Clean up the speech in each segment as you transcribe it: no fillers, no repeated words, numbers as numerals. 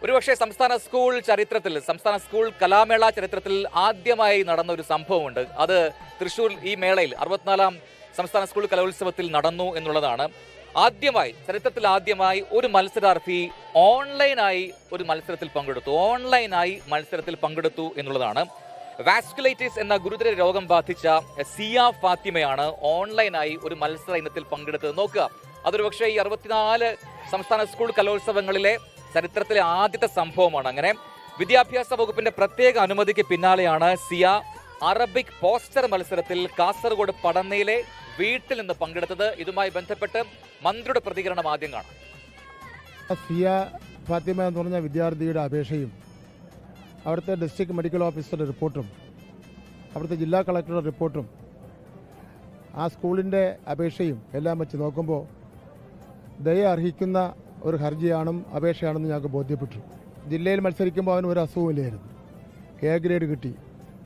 ഒരുപക്ഷെ സംസ്ഥാന സ്കൂൾ കലാമേള ചരിത്രത്തിൽ ആദ്യമായി നടന്ന ഒരു സംഭവമുണ്ട്. അത് തൃശൂർ ഈ മേളയിൽ 64-ാം സംസ്ഥാന സ്കൂൾ കലോത്സവത്തിൽ നടന്നു എന്നുള്ളതാണ്. ചരിത്രത്തിൽ ആദ്യമായി ഒരു മത്സരാർത്ഥി ഓൺലൈനായി മത്സരത്തിൽ പങ്കെടുത്തു എന്നുള്ളതാണ്. വാസ്കുലൈറ്റിസ് എന്ന ഗുരുതര രോഗം ബാധിച്ച സിയ ഫാത്തിമയാണ് ഓൺലൈനായി ഒരു മത്സര ഇനത്തിൽ പങ്കെടുത്തത്. നോക്കുക, അതൊരു പക്ഷേ ഈ 64 സംസ്ഥാന സ്കൂൾ കലോത്സവങ്ങളിലെ ചരിത്രത്തിലെ ആദ്യത്തെ സംഭവമാണ്. അങ്ങനെ വിദ്യാഭ്യാസ വകുപ്പിന്റെ പ്രത്യേക അനുമതിക്ക് പിന്നാലെയാണ് സിയ അറബിക് പോസ്റ്റർ മത്സരത്തിൽ കാസർഗോഡ് പടന്നയിലെ വീട്ടിൽ നിന്ന് പങ്കെടുത്തത്. ഇതുമായി ബന്ധപ്പെട്ട് മന്ത്രിയുടെ പ്രതികരണം ആദ്യം കാണാം. സിയ ഫാത്തിമ എന്ന് പറഞ്ഞ വിദ്യാർത്ഥിയുടെ അപേക്ഷയും അവിടുത്തെ ഡിസ്ട്രിക്ട് മെഡിക്കൽ ഓഫീസറുടെ റിപ്പോർട്ടും അവിടുത്തെ ജില്ലാ കളക്ടറുടെ റിപ്പോർട്ടും ആ സ്കൂളിൻ്റെ അപേക്ഷയും എല്ലാം വെച്ച് നോക്കുമ്പോൾ ദയ അർഹിക്കുന്ന ഒരു അപേക്ഷയാണെന്ന് ഞങ്ങൾക്ക് ബോധ്യപ്പെട്ടു. ജില്ലയിൽ മത്സരിക്കുമ്പോൾ അവന് ഒരു അസുഖമില്ലായിരുന്നു, എ ഗ്രേഡ് കിട്ടി.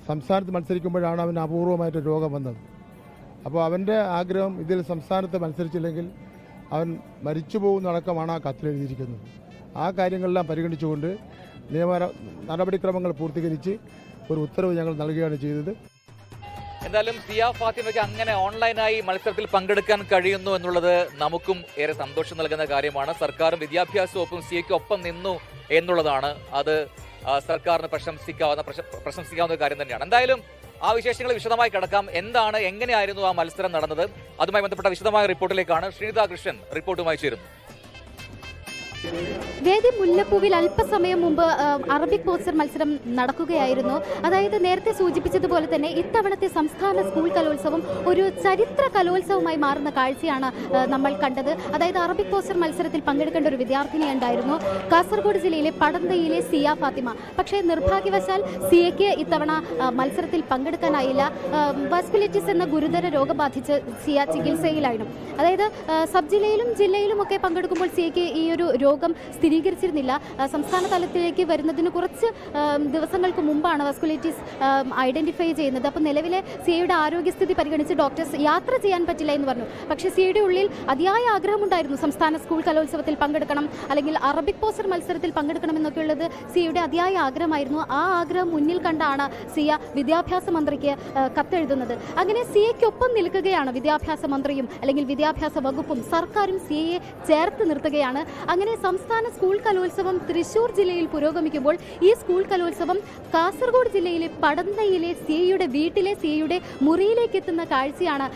സംസ്ഥാനത്ത് മത്സരിക്കുമ്പോഴാണ് അവന് അപൂർവമായിട്ട് രോഗം വന്നത്. അപ്പോൾ അവൻ്റെ ആഗ്രഹം ഇതിൽ സംസ്ഥാനത്ത് മത്സരിച്ചില്ലെങ്കിൽ അവൻ മരിച്ചു പോകുന്നടക്കമാണ് ആ കത്തിലെഴുതിയിരിക്കുന്നത്. ആ കാര്യങ്ങളെല്ലാം പരിഗണിച്ചുകൊണ്ട് നിയമ നടപടിക്രമങ്ങൾ പൂർത്തീകരിച്ച് ഒരു ഉത്തരവ് ഞങ്ങൾ നൽകുകയാണ് ചെയ്തത്. എന്തായാലും സിയ ഫാത്തിമയ്ക്ക് അങ്ങനെ ഓൺലൈനായി മത്സരത്തിൽ പങ്കെടുക്കാൻ കഴിയുന്നു എന്നുള്ളത് നമുക്കും ഏറെ സന്തോഷം നൽകുന്ന കാര്യമാണ്. സർക്കാരും വിദ്യാഭ്യാസ വകുപ്പും സിയയ്ക്ക് ഒപ്പം നിന്നു എന്നുള്ളതാണ്. അത് സർക്കാരിന് പ്രശംസിക്കാവുന്ന കാര്യം തന്നെയാണ്. എന്തായാലും ആ വിശേഷങ്ങൾ വിശദമായി കിടക്കാം. എങ്ങനെയായിരുന്നു ആ മത്സരം നടന്നത്? അതുമായി ബന്ധപ്പെട്ട വിശദമായ റിപ്പോർട്ടിലേക്കാണ് ശ്രീനിത കൃഷ്ണൻ റിപ്പോർട്ടുമായി ചേരുന്നു. വേദി മുല്ലപ്പൂവിൽ അല്പസമയം മുമ്പ് അറബിക് പോസ്റ്റർ മത്സരം നടക്കുകയായിരുന്നു. അതായത് നേരത്തെ സൂചിപ്പിച്ചതുപോലെ തന്നെ ഇത്തവണത്തെ സംസ്ഥാന സ്കൂൾ കലോത്സവം ഒരു ചരിത്ര കലോത്സവമായി മാറുന്ന കാഴ്ചയാണ് നമ്മൾ കണ്ടത്. അതായത് അറബിക് പോസ്റ്റർ മത്സരത്തിൽ പങ്കെടുക്കേണ്ട ഒരു വിദ്യാർത്ഥിനി ഉണ്ടായിരുന്നു, കാസർഗോഡ് ജില്ലയിലെ പടന്തയിലെ സിയ ഫാത്തിമ. പക്ഷേ നിർഭാഗ്യവശാൽ സിയയ്ക്ക് ഇത്തവണ മത്സരത്തിൽ പങ്കെടുക്കാനായില്ല. വാസ്കുലൈറ്റിസ് എന്ന ഗുരുതര രോഗം ബാധിച്ച് സിയ ചികിത്സയിലായിരുന്നു. അതായത് സബ് ജില്ലയിലും ഒക്കെ പങ്കെടുക്കുമ്പോൾ സിയയ്ക്ക് ഈ ഒരു രോഗം സ്ഥിരീകരിച്ചിരുന്നില്ല. സംസ്ഥാന തലത്തിലേക്ക് വരുന്നതിന് കുറച്ച് ദിവസങ്ങൾക്ക് മുമ്പാണ് വാസ്കുലൈറ്റിസ് ഐഡന്റിഫൈ ചെയ്യുന്നത്. അപ്പോൾ നിലവിലെ സിയയുടെ ആരോഗ്യസ്ഥിതി പരിഗണിച്ച് ഡോക്ടേഴ്സ് യാത്ര ചെയ്യാൻ പറ്റില്ല എന്ന് പറഞ്ഞു. പക്ഷേ സിയയുടെ ഉള്ളിൽ അതിയായ ആഗ്രഹമുണ്ടായിരുന്നു സംസ്ഥാന സ്കൂൾ കലോത്സവത്തിൽ പങ്കെടുക്കണം, അല്ലെങ്കിൽ അറബിക് പോസ്റ്റർ മത്സരത്തിൽ പങ്കെടുക്കണം എന്നൊക്കെയുള്ളത് സിയയുടെ അതിയായ ആഗ്രഹമായിരുന്നു. ആ ആഗ്രഹം മുന്നിൽ കണ്ടാണ് സിയ വിദ്യാഭ്യാസ മന്ത്രിക്ക് കത്തെഴുതുന്നത്. അങ്ങനെ സിയയ്ക്കൊപ്പം നിൽക്കുകയാണ് വിദ്യാഭ്യാസ മന്ത്രിയും അല്ലെങ്കിൽ വിദ്യാഭ്യാസ വകുപ്പും സർക്കാരും സിയയെ ചേർത്ത് നിർത്തുകയാണ്. അങ്ങനെ സംസ്ഥാന സ്കൂൾ കലോത്സവം തൃശൂർ ജില്ലയിൽ പുരോഗമിക്കുമ്പോൾ ഈ സ്കൂൾ കലോത്സവം കാസർഗോഡ് ജില്ലയിലെ പടന്നയിലെ സിയയുടെ വീട്ടിലെ സിയയുടെ മുറിയിലേക്ക് എത്തുന്ന കാഴ്ചയാണ്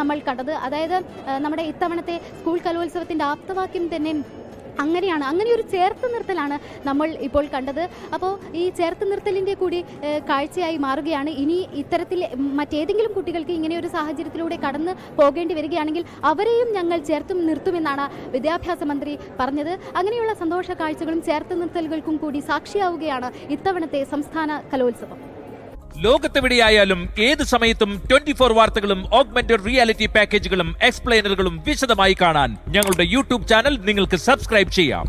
നമ്മൾ കണ്ടത്. അതായത് നമ്മുടെ ഇത്തവണത്തെ സ്കൂൾ കലോത്സവത്തിൻ്റെ ആപ്തവാക്യം തന്നെ അങ്ങനെ ഒരു ചേർത്ത് നിർത്തലാണ് നമ്മൾ ഇപ്പോൾ കണ്ടത്. അപ്പോൾ ഈ ചേർത്ത് നിർത്തലിൻ്റെ കൂടി കാഴ്ചയായി മാറുകയാണ്. ഇനി ഇത്തരത്തിൽ മറ്റേതെങ്കിലും കുട്ടികൾക്ക് ഇങ്ങനെ ഒരു സാഹചര്യത്തിലൂടെ കടന്നു പോകേണ്ടി വരികയാണെങ്കിൽ അവരെയും ഞങ്ങൾ ചേർത്തും നിർത്തുമെന്നാണ് വിദ്യാഭ്യാസ മന്ത്രി പറഞ്ഞത്. അങ്ങനെയുള്ള സന്തോഷ കാഴ്ചകളും ചേർത്ത് നിർത്തലുകൾക്കും കൂടി സാക്ഷിയാവുകയാണ് ഇത്തവണത്തെ സംസ്ഥാന കലോത്സവം. ലോകത്തെവിടെയായാലും ഏത് സമയത്തും 24 വാർത്തകളും ഓഗ്മെന്റഡ് റിയാലിറ്റി പാക്കേജുകളും എക്സ്പ്ലെയിനറുകളും വിശദമായി കാണാൻ ഞങ്ങളുടെ യൂട്യൂബ് ചാനൽ നിങ്ങൾക്ക് സബ്സ്ക്രൈബ് ചെയ്യാം.